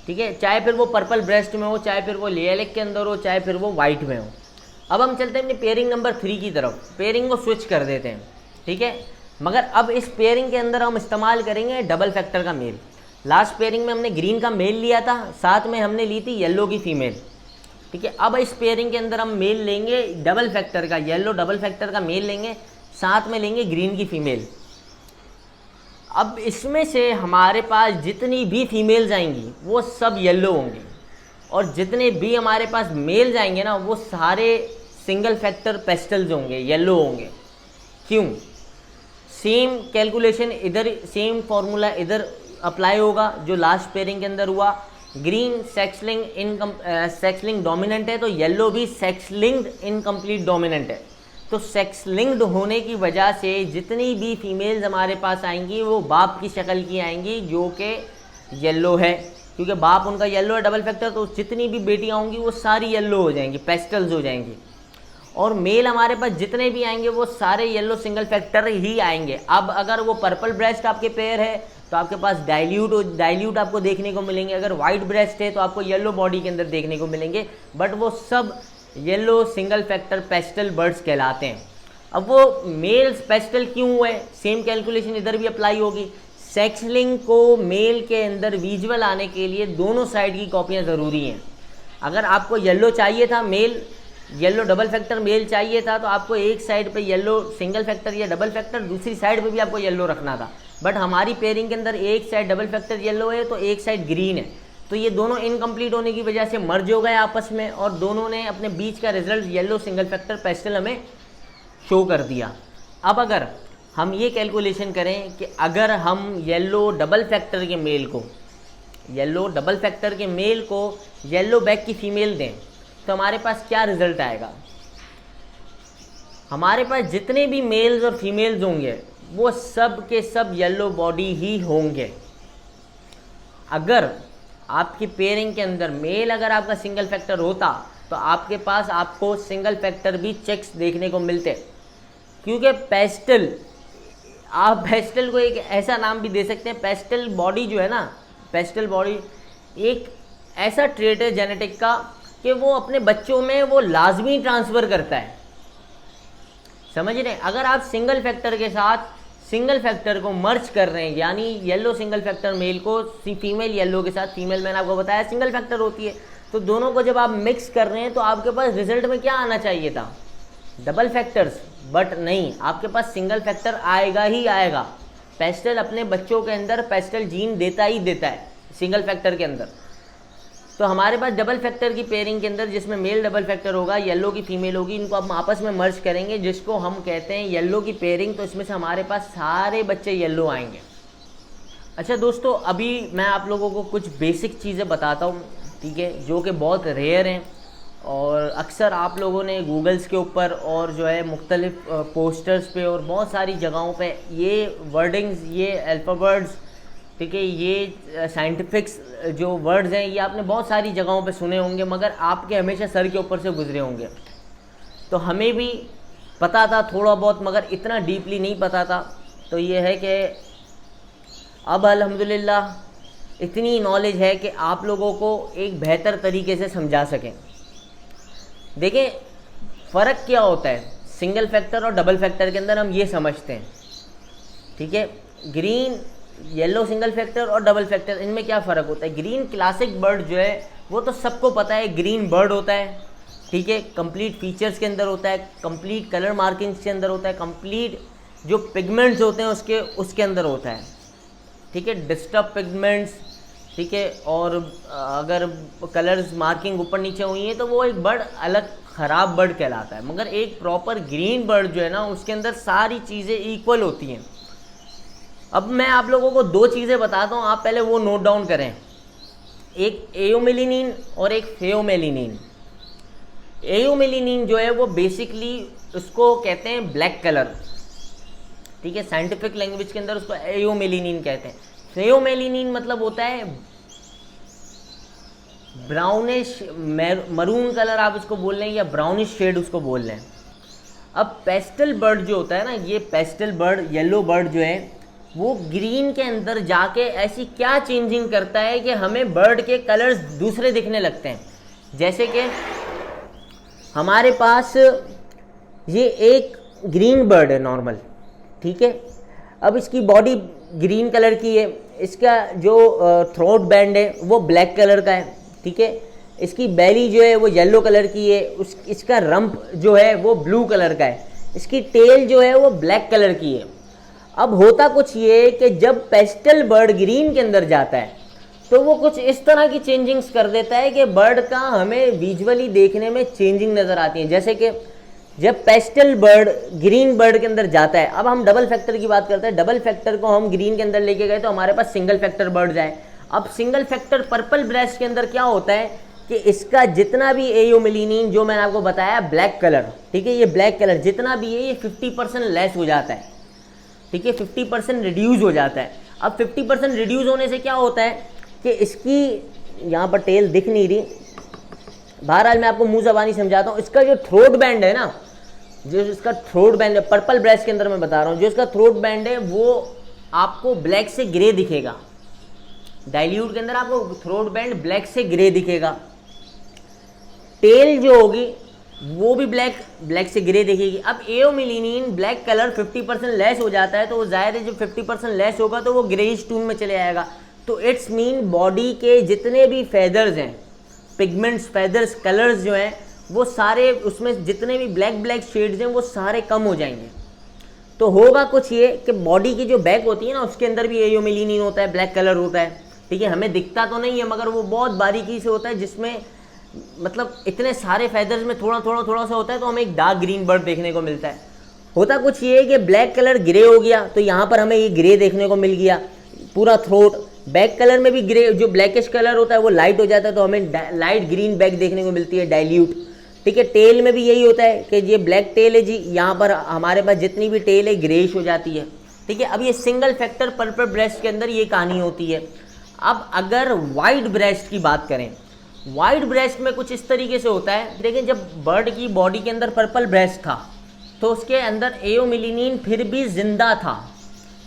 ठीक है, चाहे फिर वो पर्पल ब्रेस्ट में हो, चाहे फिर वो लियालिक के अंदर हो, चाहे फिर वो वाइट में हो। अब हम चलते हैं अपनी पेयरिंग नंबर 3 की तरफ, पेयरिंग को स्विच कर देते हैं, ठीक है। मगर अब इस पेयरिंग के अंदर हम इस्तेमाल करेंगे डबल फैक्टर का मेल। लास्ट पेयरिंग में हमने ग्रीन का मेल लिया था, साथ में हमने ली थी येलो की फीमेल, ठीक है। अब इस पेयरिंग के अंदर हम मेल लेंगे डबल फैक्टर का, येलो डबल फैक्टर का मेल लेंगे, साथ में लेंगे ग्रीन की फीमेल। अब इसमें से हमारे पास जितनी भी फीमेल्स आएंगी वो सब येलो होंगे, और जितने भी हमारे पास मेल जाएंगे ना वो सारे सिंगल फैक्टर पेस्टल्स होंगे, येलो होंगे। क्यों? सेम कैलकुलेशन इधर, सेम फॉर्मूला इधर अप्लाई होगा जो लास्ट पेयरिंग के अंदर हुआ। ग्रीन सेक्स लिंक्ड डोमिनेंट है तो येलो भी सेक्स लिंक्ड इनकम्प्लीट डोमिनेंट है। तो सेक्स लिंक्ड होने की वजह से जितनी भी फीमेल्स हमारे पास आएंगी वो बाप की शक्ल की आएंगी जो कि येलो है, क्योंकि बाप उनका येलो है डबल फैक्टर, तो जितनी भी बेटियाँ होंगी वो सारी येलो हो जाएंगी, पेस्टल्स हो जाएंगी। और मेल हमारे पास जितने भी आएंगे वो सारे येलो सिंगल फैक्टर ही आएंगे। अब अगर वो पर्पल ब्रेस्ट आपके पेयर है तो आपके पास डाइल्यूट आपको देखने को मिलेंगे, अगर वाइट ब्रेस्ट है तो आपको येलो बॉडी के अंदर देखने को मिलेंगे, बट वो सब yellow single factor pastel birds कहलाते हैं। अब वो मेल्स पेस्टल क्यों हुए, सेम कैलकुलेशन इधर भी अप्लाई होगी। सेक्स लिंक को मेल के अंदर विजुअल आने के लिए दोनों साइड की कॉपियाँ ज़रूरी हैं। अगर आपको येलो चाहिए था male, yellow double factor male चाहिए था, तो आपको एक साइड पे येलो सिंगल फैक्टर या डबल फैक्टर, दूसरी साइड पे भी आपको येलो रखना था। बट हमारी पेयरिंग के अंदर एक साइड डबल फैक्टर येलो है तो एक साइड ग्रीन है, तो ये दोनों इनकम्प्लीट होने की वजह से मर्ज हो गए आपस में, और दोनों ने अपने बीच का result yellow single factor pastel हमें शो कर दिया। अब अगर हम ये कैलकुलेशन करें कि अगर हम येलो डबल फैक्टर के मेल को येलो बैक की फीमेल दें तो हमारे पास क्या रिजल्ट आएगा। हमारे पास जितने भी मेल्स और फीमेल्स होंगे वो सब के सब येलो बॉडी ही होंगे। अगर आपकी पेयरिंग के अंदर मेल अगर आपका सिंगल फैक्टर होता तो आपके पास आपको सिंगल फैक्टर भी चेक्स देखने को मिलते, क्योंकि पेस्टल, आप पेस्टल को एक ऐसा नाम भी दे सकते हैं, पेस्टल बॉडी जो है ना, पेस्टल बॉडी एक ऐसा ट्रेट है जेनेटिक का कि वो अपने बच्चों में वो लाजमी ट्रांसफ़र करता है, समझ रहे हैं। अगर आप सिंगल फैक्टर के साथ सिंगल फैक्टर को मर्ज कर रहे हैं, यानी येलो सिंगल फैक्टर मेल को फीमेल येलो के साथ, फीमेल मैंने आपको बताया सिंगल फैक्टर होती है, तो दोनों को जब आप मिक्स कर रहे हैं तो आपके पास रिजल्ट में क्या आना चाहिए था, डबल फैक्टर्स, बट नहीं, आपके पास सिंगल फैक्टर आएगा ही आएगा। पेस्टल अपने बच्चों के अंदर पेस्टल जीन देता ही देता है सिंगल फैक्टर के अंदर। तो हमारे पास डबल फैक्टर की पेयरिंग के अंदर जिसमें मेल डबल फैक्टर होगा, येलो की फीमेल होगी, इनको हम आपस में मर्ज करेंगे जिसको हम कहते हैं येलो की पेयरिंग, तो इसमें से हमारे पास सारे बच्चे येलो आएंगे। अच्छा दोस्तों, अभी मैं आप लोगों को कुछ बेसिक चीज़ें बताता हूँ, ठीक है, जो कि बहुत रेयर हैं और अक्सर आप लोगों ने गूगल्स के ऊपर और जो है मुख्तलिफ पोस्टर्स पे और बहुत सारी जगहों पे ये वर्डिंग्स, ये अल्फ़ाबेट्स, ठीक है, ये साइंटिफिक्स जो वर्ड्स हैं ये आपने बहुत सारी जगहों पे सुने होंगे, मगर आपके हमेशा सर के ऊपर से गुजरे होंगे। तो हमें भी पता था थोड़ा बहुत, मगर इतना डीपली नहीं पता था। तो ये है कि अब अल्हम्दुलिल्लाह इतनी नॉलेज है कि आप लोगों को एक बेहतर तरीके से समझा सकें। देखें फ़र्क क्या होता है सिंगल फैक्टर और डबल फैक्टर के अंदर, हम ये समझते हैं, ठीक है। ग्रीन येलो सिंगल फैक्टर और डबल फैक्टर, इनमें क्या फ़र्क होता है। ग्रीन क्लासिक बर्ड जो है वो तो सबको पता है, ग्रीन बर्ड होता है, ठीक है, कंप्लीट फीचर्स के अंदर होता है, कंप्लीट कलर मार्किंग्स के अंदर होता है, कंप्लीट जो पिगमेंट्स होते हैं उसके अंदर होता है, ठीक है, डिस्टर्ब पिगमेंट्स, ठीक है, और अगर कलर्स मार्किंग ऊपर नीचे हुई है तो वो एक बर्ड अलग ख़राब बर्ड कहलाता है। मगर एक प्रॉपर ग्रीन बर्ड जो है ना उसके अंदर सारी चीज़ें इक्वल होती हैं। अब मैं आप लोगों को दो चीज़ें बताता हूँ, आप पहले वो नोट डाउन करें, एक एयोमेलिनिन और एक फेयोमेलिनिन। एयोमेलिनिन जो है वो बेसिकली उसको कहते हैं ब्लैक कलर, ठीक है, साइंटिफिक लैंग्वेज के अंदर उसको एयोमेलिनिन कहते हैं। फेयोमेलिनिन मतलब होता है ब्राउनिश मरून कलर, आप उसको बोल लें, या ब्राउनिश शेड उसको बोल लें। अब पेस्टल बर्ड जो होता है ना, ये पेस्टल बर्ड, येलो बर्ड जो है वो ग्रीन के अंदर जाके ऐसी क्या चेंजिंग करता है कि हमें बर्ड के कलर्स दूसरे दिखने लगते हैं। जैसे कि हमारे पास ये एक ग्रीन बर्ड है नॉर्मल, ठीक है। अब इसकी बॉडी ग्रीन कलर की है, इसका जो थ्रोट बैंड है वो ब्लैक कलर का है, ठीक है। इसकी बेली जो है वो येलो कलर की है, इसका रंप जो है वो ब्लू कलर का है, इसकी टेल जो है वो ब्लैक कलर की है। अब होता कुछ ये कि जब पेस्टल बर्ड ग्रीन के अंदर जाता है तो वो कुछ इस तरह की चेंजिंग्स कर देता है कि बर्ड का हमें विजुअली देखने में चेंजिंग नज़र आती है। जैसे कि जब पेस्टल बर्ड ग्रीन बर्ड के अंदर जाता है, अब हम डबल फैक्टर की बात करते हैं, डबल फैक्टर को हम ग्रीन के अंदर लेके गए तो हमारे पास सिंगल फैक्टर बर्ड जाए। अब सिंगल फैक्टर पर्पल ब्रेस्ट के अंदर क्या होता है कि इसका जितना भी एयोमेलिनिन जो मैंने आपको बताया ब्लैक कलर, ठीक है, ये ब्लैक कलर जितना भी है ये 50% लेस हो जाता है, ठीक है, 50% रिड्यूस हो जाता है। अब 50% रिड्यूस होने से क्या होता है कि इसकी यहाँ पर टेल दिख नहीं रही, बहरहाल मैं आपको मुंह ज़बानी समझाता हूँ। इसका जो थ्रोट बैंड है ना, जो इसका थ्रोट बैंड है पर्पल ब्रेस्ट के अंदर मैं बता रहा हूँ, जो इसका थ्रोट बैंड है वो आपको ब्लैक से ग्रे दिखेगा। डाइल्यूट के अंदर आपको थ्रोट बैंड ब्लैक से ग्रे दिखेगा। टेल जो होगी वो भी ब्लैक से ग्रे दिखेगी। अब एयोमेलिनिन ब्लैक कलर 50% लेस हो जाता है तो वो जाहिर है जब 50% लेस होगा तो वो ग्रेइश टोन में चले आएगा। तो इट्स मीन बॉडी के जितने भी फेदर्स हैं, पिगमेंट्स, फेदर्स, कलर्स जो हैं वो सारे, उसमें जितने भी ब्लैक शेड्स हैं वो सारे कम हो जाएंगे। तो होगा कुछ ये कि बॉडी की जो बैक होती है ना उसके अंदर भी एयोमेलिनिन होता है, ब्लैक कलर होता है, ठीक है। हमें दिखता तो नहीं है मगर वो बहुत बारीकी से होता है, जिसमें मतलब इतने सारे फेदर्स में थोड़ा सा होता है तो हमें एक डार्क ग्रीन बर्ड देखने को मिलता है। होता कुछ ये है कि ब्लैक कलर ग्रे हो गया तो यहाँ पर हमें ये ग्रे देखने को मिल गया पूरा थ्रोट। बैक कलर में भी ग्रे, जो ब्लैकिश कलर होता है वो लाइट हो जाता है तो हमें लाइट ग्रीन बैक देखने को मिलती है, डाइल्यूट, ठीक है। टेल में भी यही होता है कि ये ब्लैक टेल है जी, यहाँ पर हमारे पास जितनी भी टेल है ग्रेइश हो जाती है, ठीक है। अब ये सिंगल फैक्टर पर्पल ब्रेस्ट के अंदर ये कहानी होती है। अब अगर वाइट ब्रेस्ट की बात करें, वाइट ब्रेस्ट में कुछ इस तरीके से होता है। देखिए जब बर्ड की बॉडी के अंदर पर्पल ब्रेस्ट था तो उसके अंदर एयोमेलिनिन फिर भी जिंदा था,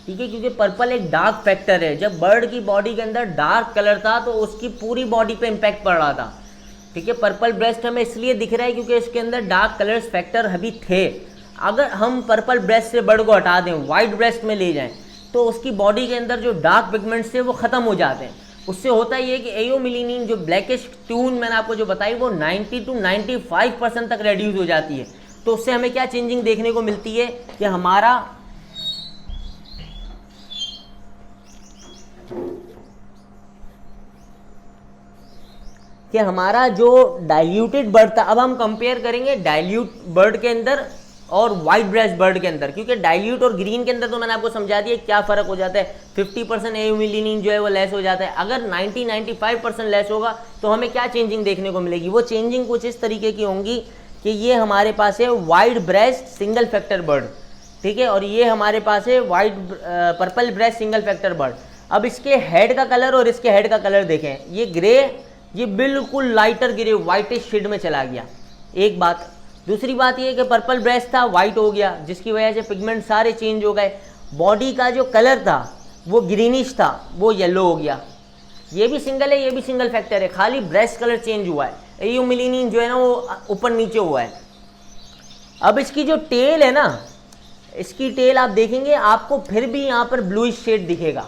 ठीक है, क्योंकि पर्पल एक डार्क फैक्टर है। जब बर्ड की बॉडी के अंदर डार्क कलर था तो उसकी पूरी बॉडी पे इम्पैक्ट पड़ रहा था, ठीक है। पर्पल ब्रेस्ट हमें इसलिए दिख रहा है क्योंकि इसके अंदर डार्क कलर्स फैक्टर अभी थे। अगर हम पर्पल ब्रेस्ट से बर्ड को हटा दें, वाइट ब्रेस्ट में ले जाएं तो उसकी बॉडी के अंदर जो डार्क पिगमेंट्स थे वो ख़त्म हो जाते हैं। उससे होता ये कि एयोमेलिनिन जो ब्लैकिश टोन मैंने आपको जो बताई वो 90 to 95% तक रिड्यूस हो जाती है। तो उससे हमें क्या चेंजिंग देखने को मिलती है कि हमारा जो डाइल्यूटेड बर्ड था, अब हम कंपेयर करेंगे डाइल्यूट बर्ड के अंदर और वाइट ब्रेस्ट बर्ड के अंदर, क्योंकि डाइल्यूट और ग्रीन के अंदर तो मैंने आपको समझा दिया क्या फ़र्क हो जाता है। 50% एयोमेलिनिन जो है वो लेस हो जाता है। अगर 90-95% लेस होगा तो हमें क्या चेंजिंग देखने को मिलेगी, वो चेंजिंग कुछ इस तरीके की होंगी कि ये हमारे पास है white breast single factor bird, ठीक है, और ये हमारे पास है white purple breast single factor bird. अब इसके हेड का कलर और इसके हेड का कलर देखें, ये ग्रे, ये बिल्कुल लाइटर ग्रे वाइटिश शेड में चला गया, एक बात। दूसरी बात ये कि पर्पल ब्रेस्ट था वाइट हो गया, जिसकी वजह से पिगमेंट सारे चेंज हो गए। बॉडी का जो कलर था वो ग्रीनिश था, वो येलो हो गया। ये भी सिंगल है, ये भी सिंगल फैक्टर है, खाली ब्रेस्ट कलर चेंज हुआ है। एयोमेलिनिन जो है ना वो ऊपर नीचे हुआ है। अब इसकी जो टेल है ना, इसकी टेल आप देखेंगे आपको फिर भी यहाँ पर ब्लूइश शेड दिखेगा,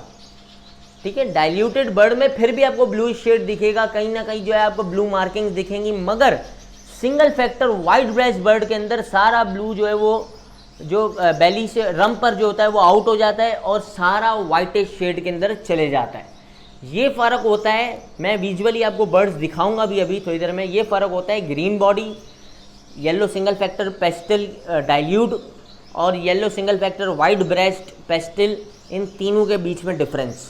ठीक है। डाइल्यूटेड बर्ड में फिर भी आपको ब्लूइश शेड दिखेगा, कहीं ना कहीं जो है आपको ब्लू मार्किंग्स दिखेंगी, मगर single factor white breast bird के अंदर सारा ब्लू जो है वो जो बेली से रम पर जो होता है वो आउट हो जाता है और सारा वाइटिश शेड के अंदर चले जाता है। ये फ़र्क होता है, मैं विजुअली आपको बर्ड्स दिखाऊंगा भी अभी थोड़ी देर में। ये फ़र्क होता है green body, yellow single factor pastel dilute और yellow single factor white breast pastel, इन तीनों के बीच में डिफरेंस।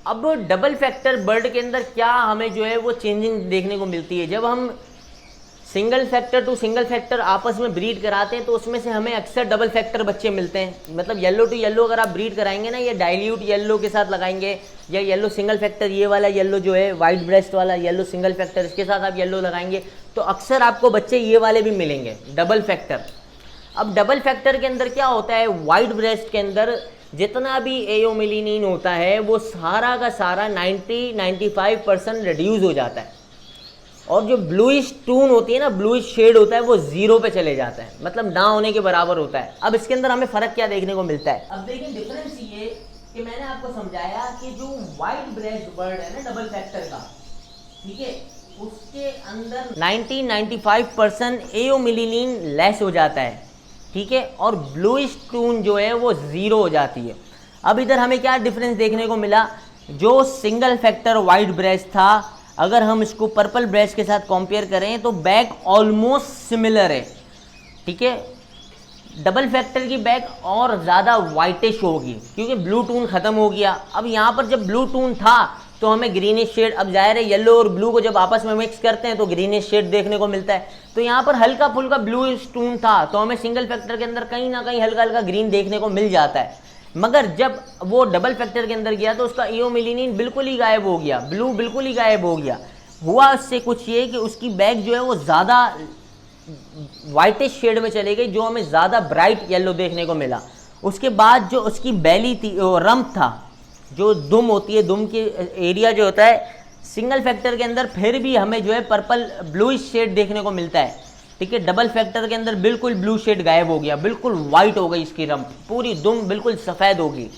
अब डबल फैक्टर बर्ड के अंदर क्या हमें जो है वो चेंजिंग देखने को मिलती है। जब हम single factor to single factor आपस में ब्रीड कराते हैं तो उसमें से हमें अक्सर डबल फैक्टर बच्चे मिलते हैं। मतलब येलो टू येलो अगर आप ब्रीड कराएंगे ना, ये डाइल्यूट येलो के साथ लगाएंगे या येलो सिंगल फैक्टर, ये वाला येलो जो है वाइट ब्रेस्ट वाला येलो सिंगल फैक्टर, इसके साथ आप येलो लगाएंगे तो अक्सर आपको बच्चे ये वाले भी मिलेंगे डबल फैक्टर। अब डबल फैक्टर के अंदर क्या होता है, वाइट ब्रेस्ट के अंदर जितना भी एओमिलिनिन होता है वो सारा का सारा 90-95% रिड्यूस हो जाता है, और जो ब्लूइश टून होती है ना, ब्लूइश शेड होता है वो 0 पे चले जाता है, मतलब ना होने के बराबर होता है। अब इसके अंदर हमें फर्क क्या देखने को मिलता है, अब देखिए डिफरेंस ये कि मैंने आपको समझाया कि जो वाइट ब्रेस्ट बर्ड है ना डबल फैक्टर का, ठीक है, उसके अंदर 90-95% एओमिलिनिन लेस हो जाता है, ठीक है, और ब्लूइश टून जो है वो 0 हो जाती है। अब इधर हमें क्या डिफरेंस देखने को मिला, जो सिंगल फैक्टर वाइट ब्रेस्ट था, अगर हम इसको पर्पल ब्रेस्ट के साथ कंपेयर करें तो बैक ऑलमोस्ट सिमिलर है, ठीक है। डबल फैक्टर की बैक और ज़्यादा वाइटिश होगी क्योंकि ब्लू टून ख़त्म हो गया। अब यहाँ पर जब ब्लू टून था तो हमें ग्रीनिश शेड, अब जाहिर है येलो और ब्लू को जब आपस में मिक्स करते हैं तो ग्रीनिश शेड देखने को मिलता है, तो यहाँ पर हल्का फुल्का ब्लू टून था तो हमें सिंगल फैक्टर के अंदर कहीं ना कहीं हल्का हल्का ग्रीन देखने को मिल जाता है। मगर जब वो डबल फैक्टर के अंदर गया तो उसका एओमिलिनिन बिल्कुल ही गायब हो गया, ब्लू बिल्कुल ही गायब हो गया। हुआ उससे कुछ ये कि उसकी बैक जो है वो ज़्यादा वाइटिश शेड में चली गई, जो हमें ज़्यादा ब्राइट येलो देखने को मिला। उसके बाद जो उसकी बैली थी, रंप था, जो दुम होती है, दुम की एरिया जो होता है सिंगल फैक्टर के अंदर फिर भी हमें जो है पर्पल ब्लूइश शेड देखने को मिलता है, ठीक है। डबल फैक्टर के अंदर बिल्कुल ब्लू शेड गायब हो गया, बिल्कुल वाइट हो गई इसकी रंप, पूरी दुम बिल्कुल सफ़ेद होगी।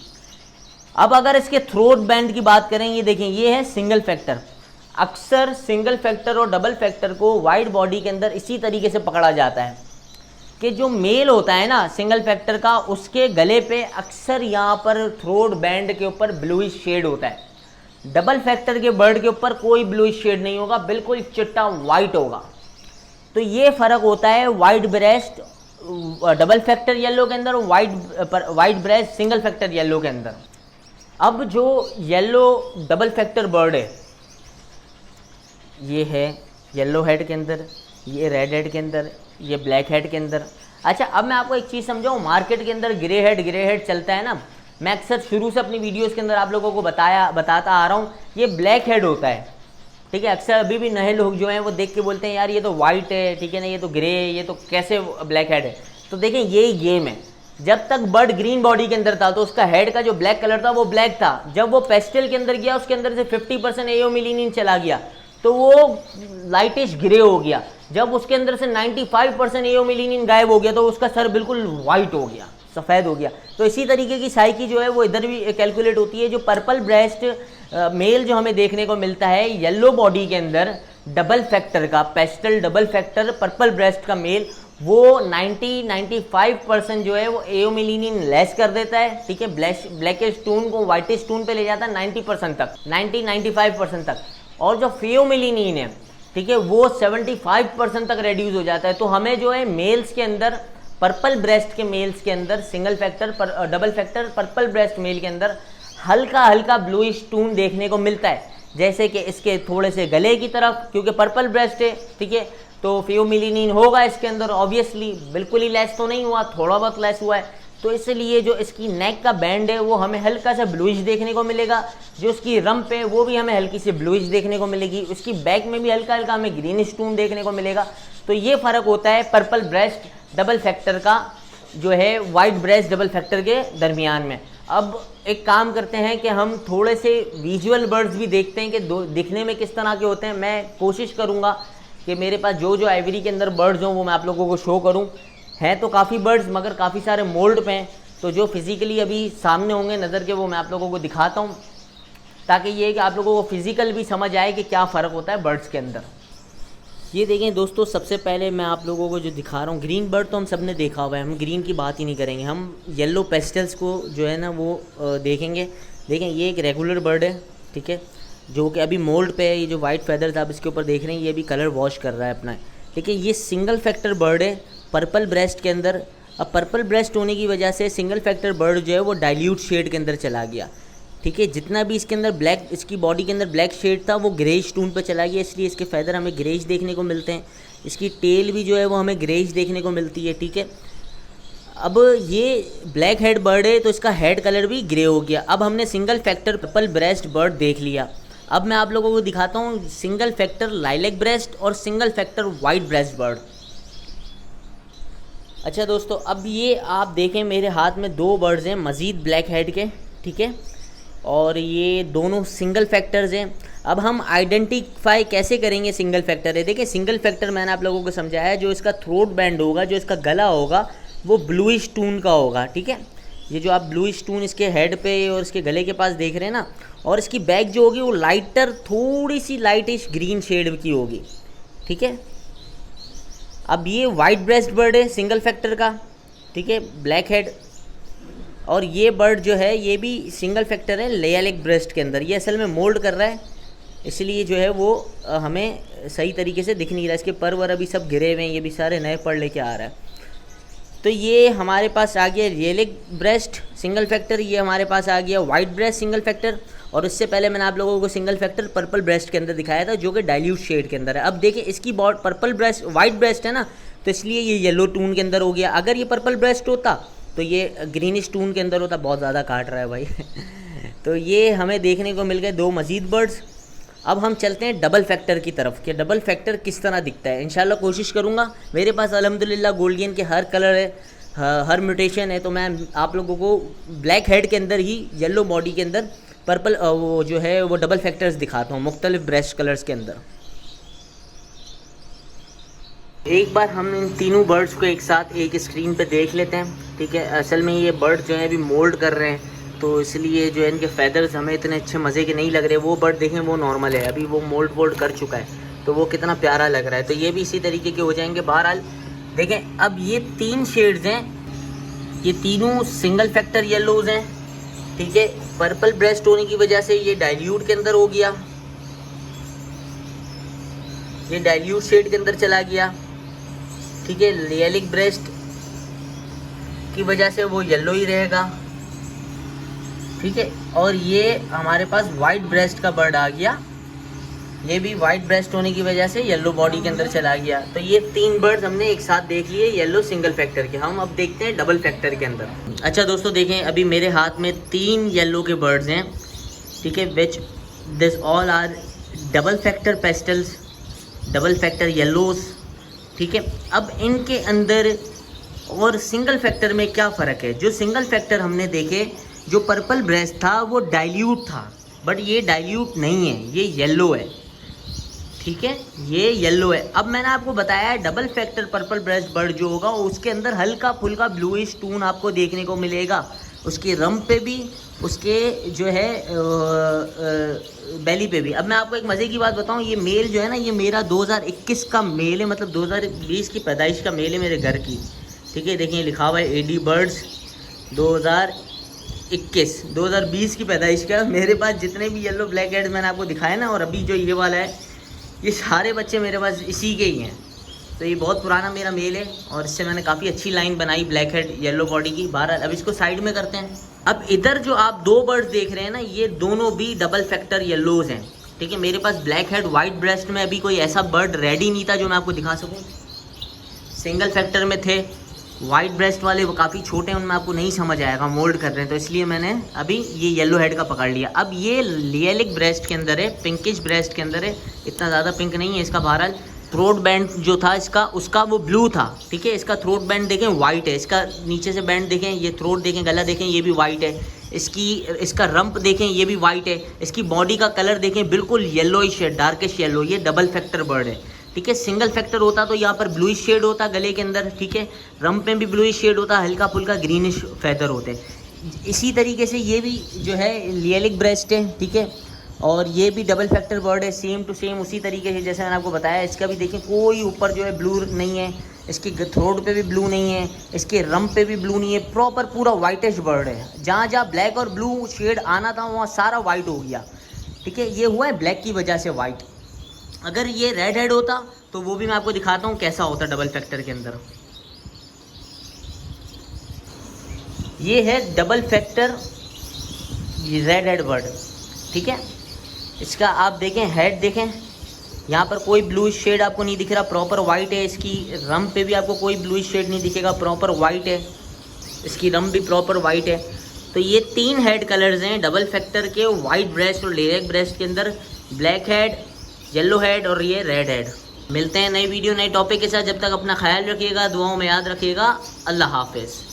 अब अगर इसके थ्रोट बैंड की बात करें, ये देखें, ये है सिंगल फैक्टर। अक्सर सिंगल फैक्टर और डबल फैक्टर को वाइट बॉडी के अंदर इसी तरीके से पकड़ा जाता है कि जो मेल होता है ना सिंगल फैक्टर का, उसके गले पे अक्सर यहाँ पर थ्रोट बैंड के ऊपर ब्लूइश शेड होता है। डबल फैक्टर के बर्ड के ऊपर कोई ब्लूइश शेड नहीं होगा, बिल्कुल चिट्टा वाइट होगा। तो ये फ़र्क होता है white breast double factor yellow के अंदर, white breast single factor yellow के अंदर। अब जो येलो डबल फैक्टर बर्ड है, ये है येलो हेड के अंदर, ये रेड हेड के अंदर, ये ब्लैक हेड के अंदर। अच्छा, अब मैं आपको एक चीज़ समझाऊँ, मार्केट के अंदर ग्रे हेड चलता है ना, मैं अक्सर शुरू से अपनी वीडियोस के अंदर आप लोगों को बताता आ रहा हूँ, ये ब्लैक हेड होता है, ठीक है। अक्सर अभी भी नए लोग जो हैं वो देख के बोलते हैं यार ये तो वाइट है, ठीक है ना, ये तो ग्रे है, ये तो कैसे ब्लैक हेड है। तो देखें यही गेम है, जब तक बर्ड ग्रीन बॉडी के अंदर था तो उसका हेड का जो ब्लैक कलर था वो ब्लैक था। जब वो पेस्टल के अंदर गया, उसके अंदर से 50% एओमिलिनिन चला गया तो वो लाइटिश ग्रे हो गया। जब उसके अंदर से 95% एओमिलिनिन गायब हो गया तो उसका सर बिल्कुल वाइट हो गया, सफ़ेद हो गया। तो इसी तरीके की साइकी जो है वो इधर भी कैलकुलेट होती है। जो पर्पल ब्रेस्ट मेल जो हमें देखने को मिलता है येलो बॉडी के अंदर डबल फैक्टर का, pastel double factor purple breast का मेल, वो 90-95% जो है वो एओमिलिनिन लेस कर देता है, ठीक है। ब्लैकिश टून को वाइटिश टून पे ले जाता है 90% तक, 90-95% तक। और जो फेओमिलिनिन है, ठीक है, वो 75% तक रिड्यूस हो जाता है। तो हमें जो है मेल्स के अंदर, पर्पल ब्रेस्ट के मेल्स के अंदर, single factor double factor purple breast male के अंदर हल्का हल्का ब्लूइश टून देखने को मिलता है, जैसे कि इसके थोड़े से गले की तरफ, क्योंकि पर्पल ब्रेस्ट है, ठीक है, तो फेओमिलिनिन होगा इसके अंदर ऑब्वियसली, बिल्कुल ही लेस तो नहीं हुआ, थोड़ा बहुत लेस हुआ है। तो इसलिए जो इसकी नेक का बैंड है वो हमें हल्का सा ब्लूइश देखने को मिलेगा, जो उसकी रंप है वो भी हमें हल्की सी ब्लूइश देखने को मिलेगी, उसकी बैक में भी हल्का हल्का हमें ग्रीनिश टून देखने को मिलेगा। तो ये फ़र्क होता है पर्पल ब्रेस्ट डबल फैक्टर का जो है वाइट ब्रेस्ट डबल फैक्टर के दरमियान में। अब एक काम करते हैं कि हम थोड़े से विजुअल बर्ड्स भी देखते हैं कि दिखने में किस तरह के होते हैं। मैं कोशिश करूँगा कि मेरे पास जो आइवरी के अंदर बर्ड्स हों वो मैं आप लोगों को शो करूँ। हैं तो काफ़ी बर्ड्स मगर काफ़ी सारे मोल्ड पे हैं, तो जो फिज़िकली अभी सामने होंगे नज़र के वो मैं आप लोगों को दिखाता हूँ, ताकि ये कि आप लोगों को फिज़िकल भी समझ आए कि क्या फ़र्क होता है बर्ड्स के अंदर। ये देखें दोस्तों, सबसे पहले मैं आप लोगों को जो दिखा रहा हूँ, ग्रीन बर्ड तो हम सब ने देखा हुआ है, हम ग्रीन की बात ही नहीं करेंगे, हम येलो पेस्टल्स को जो है ना वो देखेंगे। देखें ये एक रेगुलर बर्ड है, ठीक है, जो कि अभी मोल्ड पे है। ये जो वाइट फैदर्स आप इसके ऊपर देख रहे हैं ये भी कलर वॉश कर रहा है अपना, ठीक है। ये सिंगल फैक्टर बर्ड है पर्पल ब्रेस्ट के अंदर। अब पर्पल ब्रेस्ट होने की वजह से सिंगल फैक्टर बर्ड जो है वो डाइल्यूट शेड के अंदर चला गया, ठीक है। जितना भी इसके अंदर इसकी बॉडी के अंदर ब्लैक शेड था वो ग्रेइश टून पर चला गया, इसलिए इसके फैदर हमें ग्रेइश देखने को मिलते हैं। इसकी टेल भी जो है वो हमें ग्रेइश देखने को मिलती है, ठीक है। अब ये ब्लैक हेड बर्ड है तो इसका हेड कलर भी ग्रे हो गया। अब हमने single factor purple breast bird देख लिया। अब मैं आप लोगों को दिखाता हूँ सिंगल फैक्टर लाइलैक ब्रेस्ट और single factor white breast bird. अच्छा दोस्तों, अब ये आप देखें मेरे हाथ में दो बर्ड्स हैं मज़ीद ब्लैक हेड के, ठीक है, और ये दोनों सिंगल फैक्टर्स हैं। अब हम आइडेंटिफाई कैसे करेंगे सिंगल फैक्टर है? देखिए सिंगल फैक्टर मैंने आप लोगों को समझाया है, जो इसका थ्रोट बैंड होगा, जो इसका गला होगा वो ब्लूइश टून का होगा, ठीक है। ये जो आप ब्लूइश टून इसके हेड पे और इसके गले के पास देख रहे हैं ना, और इसकी बैक जो होगी वो लाइटर थोड़ी सी लाइटिश ग्रीन शेड की होगी, ठीक है। अब ये वाइट ब्रेस्ट बर्ड है सिंगल फैक्टर का, ठीक है, ब्लैक हेड। और ये बर्ड जो है ये भी सिंगल फैक्टर है लाइलैक ब्रेस्ट के अंदर। ये असल में मोल्ड कर रहा है, इसलिए जो है वो हमें सही तरीके से दिख नहीं रहा। इसके पर वर अभी सब गिरे हुए हैं, ये भी सारे नए पर लेके आ रहा है। तो ये हमारे पास आ गया लाइलैक ब्रेस्ट सिंगल फैक्टर, ये हमारे पास आ गया वाइट ब्रेस्ट सिंगल फैक्टर, और उससे पहले मैंने आप लोगों को सिंगल फैक्टर पर्पल ब्रेस्ट के अंदर दिखाया था जो कि डाइल्यूट शेड के अंदर है। अब देखिए इसकी बॉड पर्पल ब्रेस्ट वाइट ब्रेस्ट है ना, तो इसलिए ये येलो टून के अंदर हो गया। अगर ये पर्पल ब्रेस्ट होता तो ये ग्रीनिश टून के अंदर होता। बहुत ज़्यादा काट रहा है भाई तो ये हमें देखने को मिल गए दो मज़ीद बर्ड्स। अब हम चलते हैं डबल फैक्टर की तरफ कि डबल फैक्टर किस तरह दिखता है। इंशाल्लाह कोशिश करूँगा। मेरे पास अल्हम्दुलिल्लाह गोल्डियन के हर कलर है, हर म्यूटेशन है, तो मैं आप लोगों को ब्लैक हेड के अंदर ही येलो बॉडी के अंदर पर्पल वो जो है वो डबल फैक्टर्स दिखाता हूँ मुख्तलिफ ब्रेस्ट कलर्स के अंदर। एक बार हम इन तीनों बर्ड्स को एक साथ एक स्क्रीन पे देख लेते हैं, ठीक है। असल में ये बर्ड जो है अभी मोल्ड कर रहे हैं, तो इसलिए जो है इनके फैदर्स हमें इतने अच्छे मज़े के नहीं लग रहे। वो बर्ड देखें वो नॉर्मल है, अभी वो मोल्ड कर चुका है, तो वो कितना प्यारा लग रहा है। तो ये भी इसी तरीके के हो जाएंगे। बहरहाल देखें, अब ये तीन शेड्स हैं, ये तीनों सिंगल फैक्टर येलोज़ हैं, ठीक है। पर्पल ब्रेस्ट होने की वजह से ये डाइल्यूट के अंदर हो गया, ये डाइल्यूट शेड के अंदर चला गया, ठीक है। लाइलैक ब्रेस्ट की वजह से वो येलो ही रहेगा, ठीक है। और ये हमारे पास वाइट ब्रेस्ट का बर्ड आ गया, ये भी वाइट ब्रेस्ट होने की वजह से येलो बॉडी के अंदर चला गया। तो ये तीन बर्ड्स हमने एक साथ देख लिए येलो सिंगल फैक्टर के। हम अब देखते हैं डबल फैक्टर के अंदर। अच्छा दोस्तों देखें, अभी मेरे हाथ में तीन येलो के बर्ड्स हैं, ठीक है, which this all are double factor pastels, double factor yellows, ठीक है। अब इनके अंदर और सिंगल फैक्टर में क्या फ़र्क है? जो सिंगल फैक्टर हमने देखे, जो पर्पल ब्रेस्ट था वो डाइल्यूट था, बट ये डाइल्यूट नहीं है, ये येलो है, ठीक है, ये येलो है। अब मैंने आपको बताया है double factor purple breast bird जो होगा उसके अंदर हल्का फुल्का ब्लूइश टून आपको देखने को मिलेगा, उसके रंग पे भी, उसके जो है बेली पे भी। अब मैं आपको एक मज़े की बात बताऊं, ये मेल जो है ना, ये मेरा 2021 का मेल है, मतलब 2020 की पैदाइश का मेल है मेरे घर की, ठीक है। देखिए लिखा हुआ है एडी बर्ड्स 2021, 2020 की पैदाइश का। मेरे पास जितने भी येलो ब्लैक हेड्स मैंने आपको दिखाए ना, और अभी जो ये वाला है, ये सारे बच्चे मेरे पास इसी के ही हैं। तो ये बहुत पुराना मेरा मेल है और इससे मैंने काफ़ी अच्छी लाइन बनाई ब्लैक हेड येलो बॉडी की। बहरहाल अब इसको साइड में करते हैं। अब इधर जो आप दो बर्ड्स देख रहे हैं ना, ये दोनों भी डबल फैक्टर येलोज हैं, ठीक है। मेरे पास ब्लैक हेड वाइट ब्रेस्ट में अभी कोई ऐसा बर्ड रेडी नहीं था जो मैं आपको दिखा सकूँ। सिंगल फैक्टर में थे, वाइट ब्रेस्ट वाले वो काफ़ी छोटे हैं, उनमें आपको नहीं समझ आएगा, मोल्ड कर रहे हैं, तो इसलिए मैंने अभी ये येलो हेड का पकड़ लिया। अब ये लाइलैक ब्रेस्ट के अंदर है, पिंकिश ब्रेस्ट के अंदर है, इतना ज़्यादा पिंक नहीं है इसका। बहरहाल थ्रोट बैंड जो था इसका, उसका वो ब्लू था, ठीक है। इसका थ्रोट बैंड देखें वाइट है, इसका नीचे से बैंड देखें, ये थ्रोट देखें, गला देखें, ये भी वाइट है, इसका रंप देखें, ये भी वाइट है, इसकी बॉडी का कलर देखें बिल्कुल येलोइश है, डार्किश येलो। ये डबल फैक्टर बर्ड है, ठीक है। सिंगल फैक्टर होता तो यहाँ पर ब्लूइश शेड होता गले के अंदर, ठीक है। रंप में भी ब्लूइश शेड होता, हल्का फुल्का ग्रीनिश फैदर होते। इसी तरीके से ये भी जो है लाइलैक ब्रेस्ट है, ठीक है। और ये भी डबल फैक्टर बर्ड है, सेम टू सेम उसी तरीके से जैसे मैंने आपको बताया। इसका भी देखें कोई ऊपर जो है ब्लू नहीं है, इसके थ्रोट पे भी ब्लू नहीं है, इसके रंप पे भी ब्लू नहीं है, प्रॉपर पूरा वाइटिश बर्ड है। जहाँ जहाँ ब्लैक और ब्लू शेड आना था वहाँ सारा वाइट हो गया, ठीक है। ये हुआ है ब्लैक की वजह से वाइट। अगर ये रेड हेड होता तो वो भी मैं आपको दिखाता हूँ कैसा होता डबल फैक्टर के अंदर। ये है double factor red head bird, ठीक है। इसका आप देखें हेड देखें, यहाँ पर कोई ब्लू शेड आपको नहीं दिख रहा, प्रॉपर वाइट है। इसकी रम पे भी आपको कोई ब्लू शेड नहीं दिखेगा, प्रॉपर वाइट है। इसकी रम भी प्रॉपर वाइट है। तो ये 3 हेड कलर्स हैं डबल फैक्टर के, वाइट ब्रेस्ट और लिरिक ब्रेस्ट के अंदर, ब्लैक हेड, येलो हेड और ये रेड हेड। मिलते हैं नई वीडियो नए टॉपिक के साथ। जब तक अपना ख्याल रखिएगा, दुआओं में याद रखिएगा। अल्लाह हाफिज़।